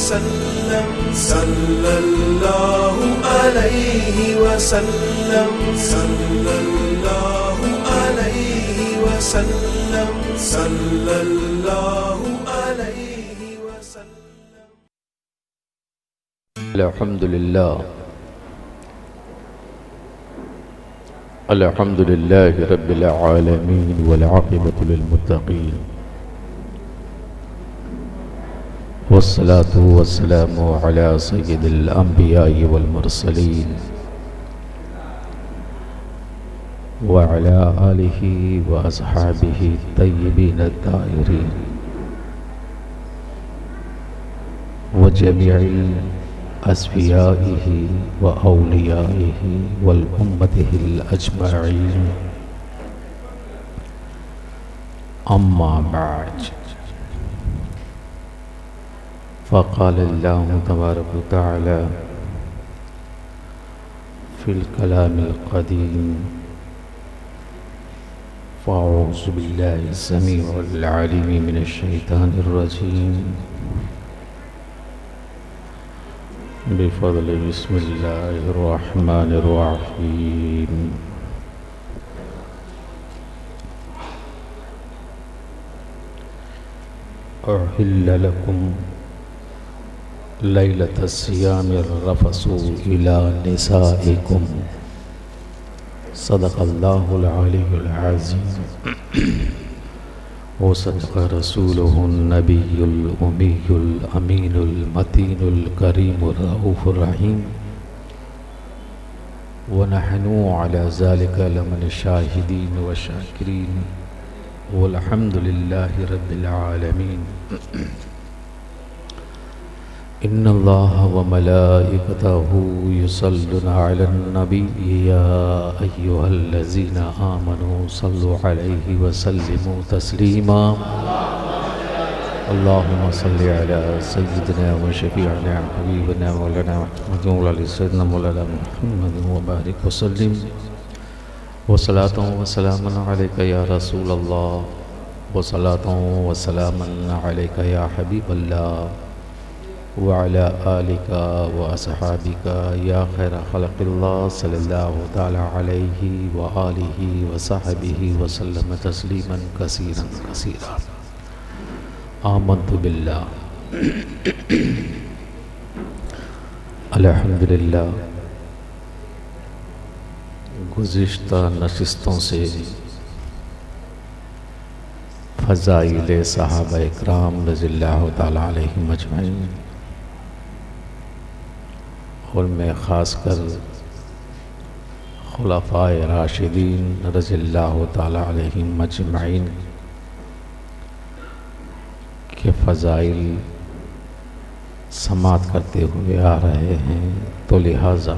وسلم صلی اللہ علیہ وسلم صلی اللہ علیہ وسلم صلی اللہ علیہ وسلم. الحمدللہ الحمدللہ رب العالمین والعاقبۃ للمتقین والصلاة والسلام على سید الانبیاء والمرسلین وعلى آلہ واصحابہ الطیبین الطاہرین وجميع أصفيائه وأوليائه والأمته الأجمعين أما بعد فقال الله تبارك وتعالى في الكلام القديم فأعوذ بالله السميع العليم من الشيطان الرجيم بفضل بسم الله الرحمن الرحيم. أحل لكم ليلة الصيام الرفث إلى نسائكم صدق الله العلي العظيم وصدق رسوله النبي الأمي الأمين المتين الكريم الرؤوف الرحيم ونحن على ذلك لمن الشاهدين والشاكرين والحمد لله رب العالمين. إن الله وملائكته يصلون على النبي يا أيها الذين آمنوا صلوا عليه وسلموا تسليما. اللهم صل على سيدنا وشفيعنا حبيبنا مولانا محمد وعلى سيدنا مولانا محمد وبارك وسلم. وصلاة وسلاما عليك يا رسول الله وصلاة وسلاما عليك يا حبيب الله وعلى آلك وأصحابك يا خير خلق الله صلى الله تعالى عليه وآله وصحبه وسلم تسليما كثيرا كثيرا. آمنت بالله. الحمدللہ گزشتہ نشستوں سے فضائل صحابہ اکرام رضی اللہ تعالی علیہم اجمعین اور میں خاص کر خلفاء راشدین رضی اللہ تعالی علیہم اجمعین کے فضائل سماعت کرتے ہوئے آ رہے ہیں، تو لہٰذا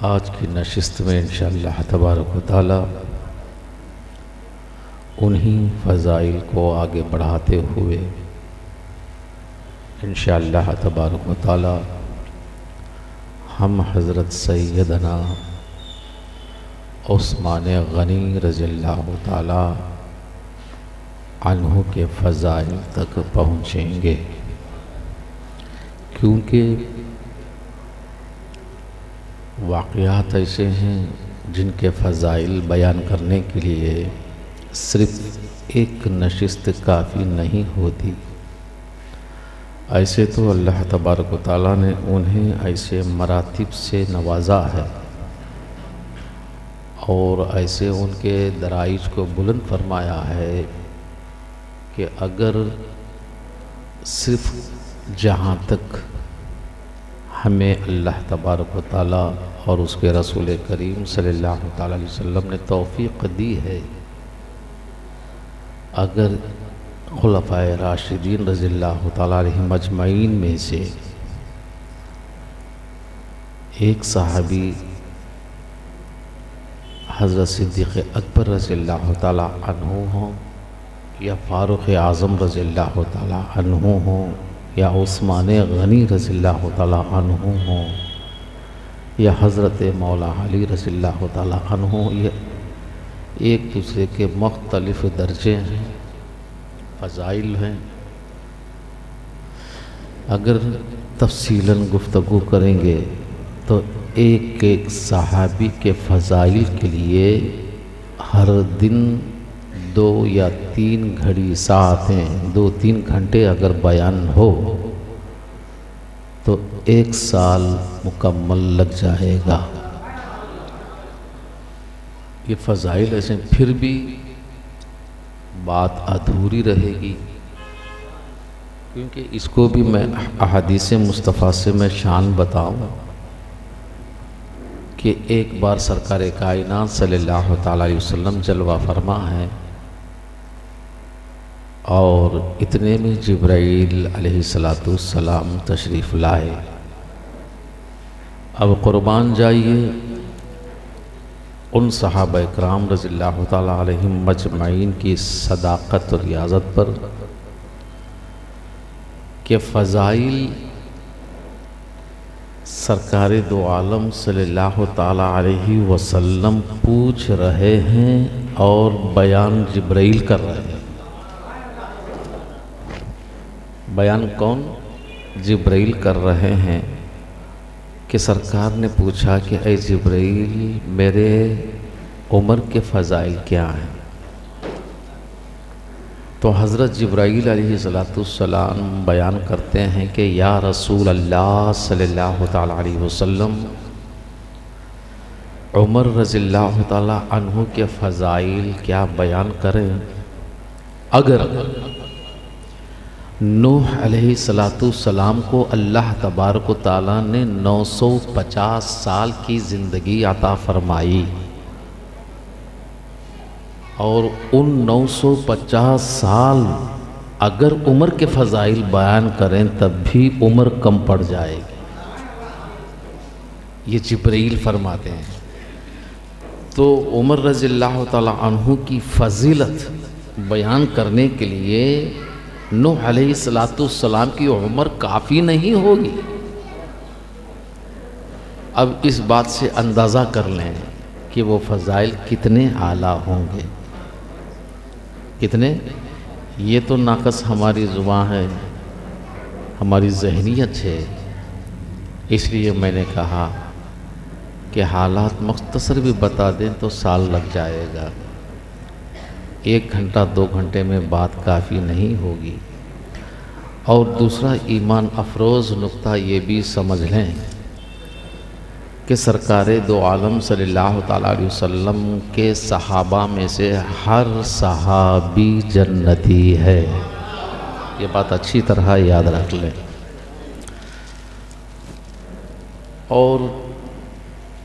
آج کی نشست میں انشاءاللہ تبارک و تعالی انہی فضائل کو آگے بڑھاتے ہوئے انشاءاللہ تبارک و تعالی ہم حضرت سیدنا عثمان غنی رضی اللہ تعالی عنہ کے فضائل تک پہنچیں گے، کیونکہ واقعات ایسے ہیں جن کے فضائل بیان کرنے کے لیے صرف ایک نشست کافی نہیں ہوتی. ایسے تو اللہ تبارک و تعالیٰ نے انہیں ایسے مراتب سے نوازا ہے اور ایسے ان کے درائج کو بلند فرمایا ہے کہ اگر صرف جہاں تک ہمیں اللہ تبارک و تعالیٰ اور اس کے رسول کریم صلی اللہ تعالی علیہ وسلم نے توفیق دی ہے، اگر خلفائے راشدین رضی اللہ تعالی علیہم اجمعین میں سے ایک صحابی حضرت صدیق اکبر رضی اللہ تعالی عنہ ہوں یا فاروق اعظم رضی اللہ تعالی عنہ ہوں یا عثمان غنی رضی اللہ تعالی عنہ ہوں یا حضرت مولا علی رضی اللہ تعالی عنہ، یہ ایک دوسرے کے مختلف درجے ہیں، فضائل ہیں. اگر تفصیلاً گفتگو کریں گے تو ایک ایک صحابی کے فضائل کے لیے ہر دن 2 یا 3 گھڑی ساعتیں 2-3 گھنٹے اگر بیان ہو تو 1 سال مکمل لگ جائے گا۔ یہ فضائل ایسے پھر بھی بات ادھوری رہے گی، کیونکہ اس کو بھی میں احادیث مصطفیٰ سے میں شان بتاؤں کہ ایک بار سرکار کائنات صلی اللہ تعالیٰ علیہ وسلم جلوہ فرما ہے اور اتنے میں جبرائیل علیہ السلام تشریف لائے۔ اب قربان جائیے ان صحابہ اکرام رضی اللہ تعالیٰ علیہم مجمعین کی صداقت اور ریاضت پر کہ فضائل سرکار دو عالم صلی اللہ تعالیٰ علیہ وسلم پوچھ رہے ہیں اور بیان جبرائیل کر رہے ہیں۔ بیان کون؟ جبرائیل کر رہے ہیں کہ سرکار نے پوچھا کہ اے جبرائیل میرے عمر کے فضائل کیا ہیں؟ تو حضرت جبرائیل علیہ السلام بیان کرتے ہیں کہ یا رسول اللہ صلی اللہ تعالیٰ علیہ وسلم، عمر رضی اللہ تعالیٰ عنہ کے فضائل کیا بیان کریں؟ اگر نوح علیہ السلام کو اللہ تبارک و تعالیٰ نے 950 سال کی زندگی عطا فرمائی اور ان 950 سال اگر عمر کے فضائل بیان کریں تب بھی عمر کم پڑ جائے گی، یہ جبرائیل فرماتے ہیں۔ تو عمر رضی اللہ تعالیٰ عنہ کی فضیلت بیان کرنے کے لیے نوح علیہ السلام کی عمر کافی نہیں ہوگی۔ اب اس بات سے اندازہ کر لیں کہ وہ فضائل کتنے اعلیٰ ہوں گے، کتنے۔ یہ تو ناقص ہماری زبان ہے، ہماری ذہنیت ہے، اس لیے میں نے کہا کہ حالات مختصر بھی بتا دیں تو سال لگ جائے گا، 1 گھنٹہ 2 گھنٹے میں بات کافی نہیں ہوگی۔ اور دوسرا ایمان افروز نقطہ یہ بھی سمجھ لیں کہ سرکار دو عالم صلی اللہ تعالیٰ علیہ وسلم کے صحابہ میں سے ہر صحابی جنتی ہے، یہ بات اچھی طرح یاد رکھ لیں۔ اور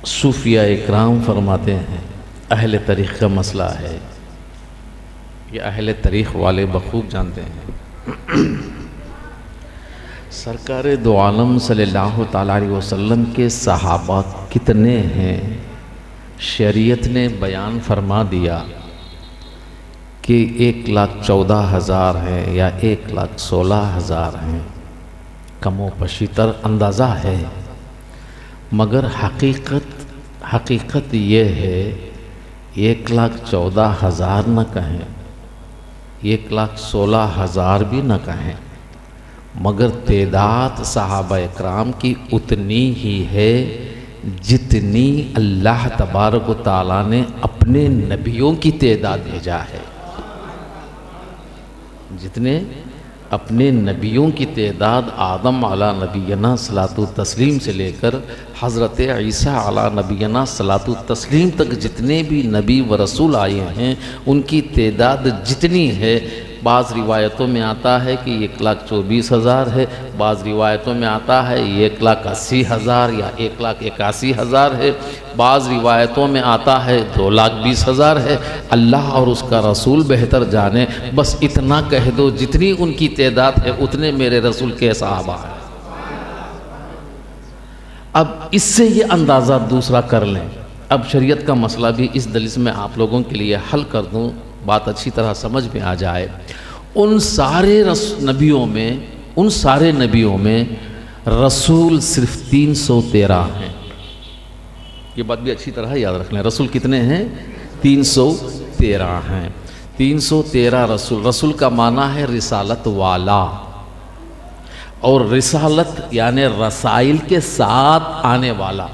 صوفیہ اکرام فرماتے ہیں، اہل تاریخ کا مسئلہ ہے، یہ اہل تاریخ والے بخوب جانتے ہیں۔ سرکار دو عالم صلی اللہ تعالیٰ علیہ وسلم کے صحابہ کتنے ہیں؟ شریعت نے بیان فرما دیا کہ 1,14,000 ہیں یا 1,16,000 ہیں، کم و بیشتر اندازہ ہے، مگر حقیقت یہ ہے 1,14,000 نہ کہیں، 1,16,000 بھی نہ کہیں، مگر تعداد صحابہ اکرام کی اتنی ہی ہے جتنی اللہ تبارک و تعالیٰ نے اپنے نبیوں کی تعداد بھیجا ہے، جتنے اپنے نبیوں کی تعداد آدم علی نبینا صلاۃ التسلیم سے لے کر حضرت عیسیٰ علی نبینا صلاۃ التسلیم تک جتنے بھی نبی و رسول آئے ہیں ان کی تعداد جتنی ہے، بعض روایتوں میں آتا ہے کہ 1,24,000 ہے، بعض روایتوں میں آتا ہے 1,80,000 یا 1,81,000 ہے، بعض روایتوں میں آتا ہے 2,20,000 ہے، اللہ اور اس کا رسول بہتر جانے، بس اتنا کہہ دو جتنی ان کی تعداد ہے اتنے میرے رسول کے صحابہ ہیں۔ اب اس سے یہ اندازہ دوسرا کر لیں۔ اب شریعت کا مسئلہ بھی اس دلیل میں آپ لوگوں کے لیے حل کر دوں، بات اچھی طرح سمجھ میں آ جائے۔ ان سارے نبیوں میں رسول صرف 313 ہیں، یہ بات بھی اچھی طرح یاد رکھ لیں۔ رسول کتنے ہیں؟ 313 ہیں۔ 313 رسول کا معنی ہے رسالت والا، اور رسالت یعنی رسائل کے ساتھ آنے والا،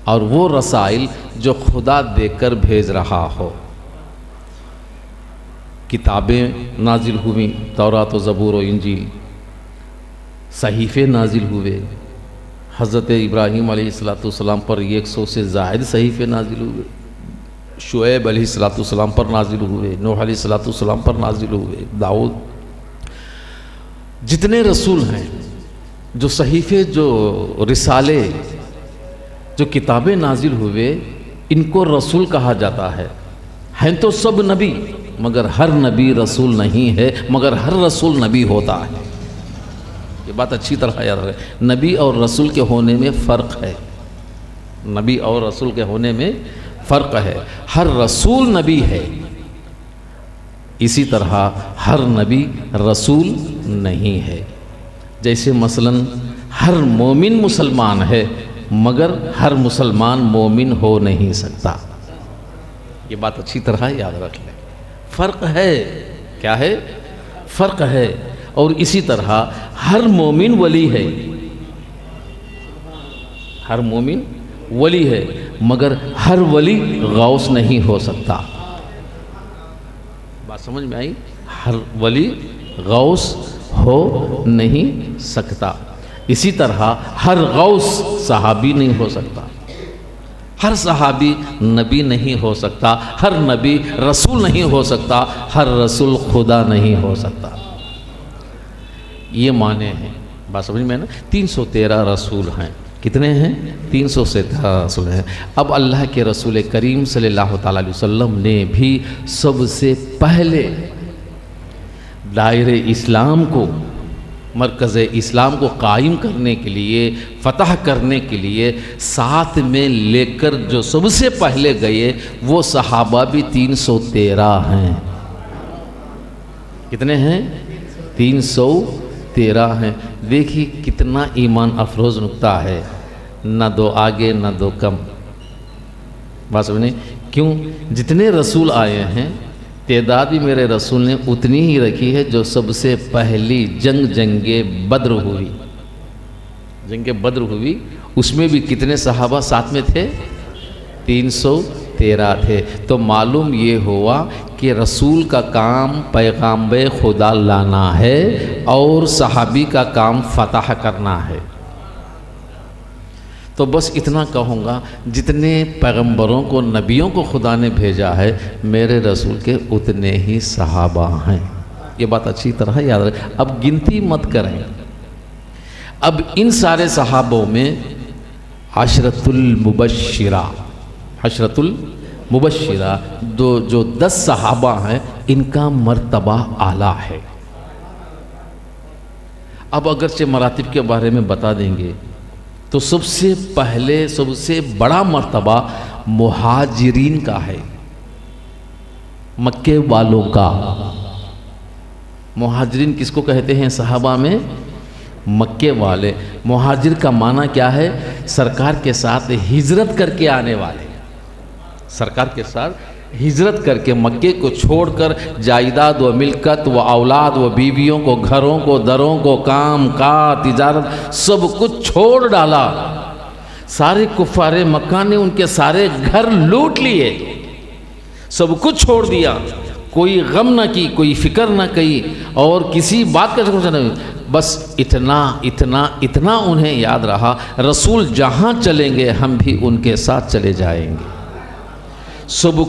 اور وہ رسائل جو خدا دے کر بھیج رہا ہو۔ کتابیں نازل ہوئیں، تورات و زبور و انجیل، صحیفے نازل ہوئے، حضرت ابراہیم علیہ السلام پر 100 سے زائد صحیفے نازل ہوئے، شعیب علیہ السلام پر نازل ہوئے، نوح علیہ السلام پر نازل ہوئے، داؤد، جتنے رسول ہیں، جو صحیفے، جو رسالے، جو کتابیں نازل ہوئے، ان کو رسول کہا جاتا ہے۔ ہیں تو سب نبی، مگر ہر نبی رسول نہیں ہے، مگر ہر رسول نبی ہوتا ہے۔ یہ بات اچھی طرح یاد رکھیں، نبی اور رسول کے ہونے میں فرق ہے، نبی اور رسول کے ہونے میں فرق ہے۔ ہر رسول نبی ہے، اسی طرح ہر نبی رسول نہیں ہے۔ جیسے مثلا ہر مومن مسلمان ہے، مگر ہر مسلمان مومن ہو نہیں سکتا۔ یہ بات اچھی طرح یاد رکھ لیں، فرق ہے، کیا ہے؟ فرق ہے۔ اور اسی طرح ہر مومن ولی ہے، ہر مومن ولی ہے، مگر ہر ولی غوث نہیں ہو سکتا۔ بات سمجھ میں آئی؟ ہر ولی غوث ہو نہیں سکتا۔ اسی طرح ہر غوث صحابی نہیں ہو سکتا، ہر صحابی نبی نہیں ہو سکتا، ہر نبی رسول نہیں ہو سکتا، ہر رسول خدا نہیں ہو سکتا۔ یہ معنی ہیں، بات سمجھ میں نا؟ 313 رسول ہیں، کتنے ہیں؟ 313 رسول ہیں۔ اب اللہ کے رسول کریم صلی اللہ تعالیٰ علیہ وسلم نے بھی سب سے پہلے دائرہ اسلام کو، مرکز اسلام کو قائم کرنے کے لیے، فتح کرنے کے لیے ساتھ میں لے کر جو سب سے پہلے گئے وہ صحابہ بھی 313 ہیں۔ کتنے ہیں؟ 313 ہیں۔ دیکھیے کتنا ایمان افروز نکتہ ہے، نہ دو آگے نہ دو کم۔ بات سمجھیں؟ کیوں؟ جتنے رسول آئے ہیں تعداد بھی میرے رسول نے اتنی ہی رکھی ہے جو سب سے پہلی جنگ بدر ہوئی، جنگ بدر ہوئی، اس میں بھی کتنے صحابہ ساتھ میں تھے؟ 313 تھے۔ تو معلوم یہ ہوا کہ رسول کا کام پیغام خدا لانا ہے اور صحابی کا کام فتح کرنا ہے۔ تو بس اتنا کہوں گا، جتنے پیغمبروں کو، نبیوں کو خدا نے بھیجا ہے، میرے رسول کے اتنے ہی صحابہ ہیں۔ یہ بات اچھی طرح یاد رکھیں، اب گنتی مت کریں۔ اب ان سارے صحابوں میں عشرۃ المبشرہ جو 10 صحابہ ہیں، ان کا مرتبہ اعلیٰ ہے۔ اب اگرچہ مراتب کے بارے میں بتا دیں گے تو سب سے پہلے، سب سے بڑا مرتبہ مہاجرین کا ہے، مکے والوں کا۔ مہاجرین کس کو کہتے ہیں صحابہ میں؟ مکے والے۔ مہاجر کا معنی کیا ہے؟ سرکار کے ساتھ ہجرت کر کے آنے والے، سرکار کے ساتھ ہجرت کر کے مکے کو چھوڑ کر جائیداد و ملکت و اولاد و بیویوں کو، گھروں کو، دروں کو، کام کاج، تجارت، سب کچھ چھوڑ ڈالا۔ سارے کفار مکہ نے ان کے سارے گھر لوٹ لیے، سب کچھ چھوڑ دیا، کوئی غم نہ کی، کوئی فکر نہ کی، اور کسی بات کا سوچا نہیں، بس اتنا انہیں یاد رہا، رسول جہاں چلیں گے ہم بھی ان کے ساتھ چلے جائیں گے۔ سب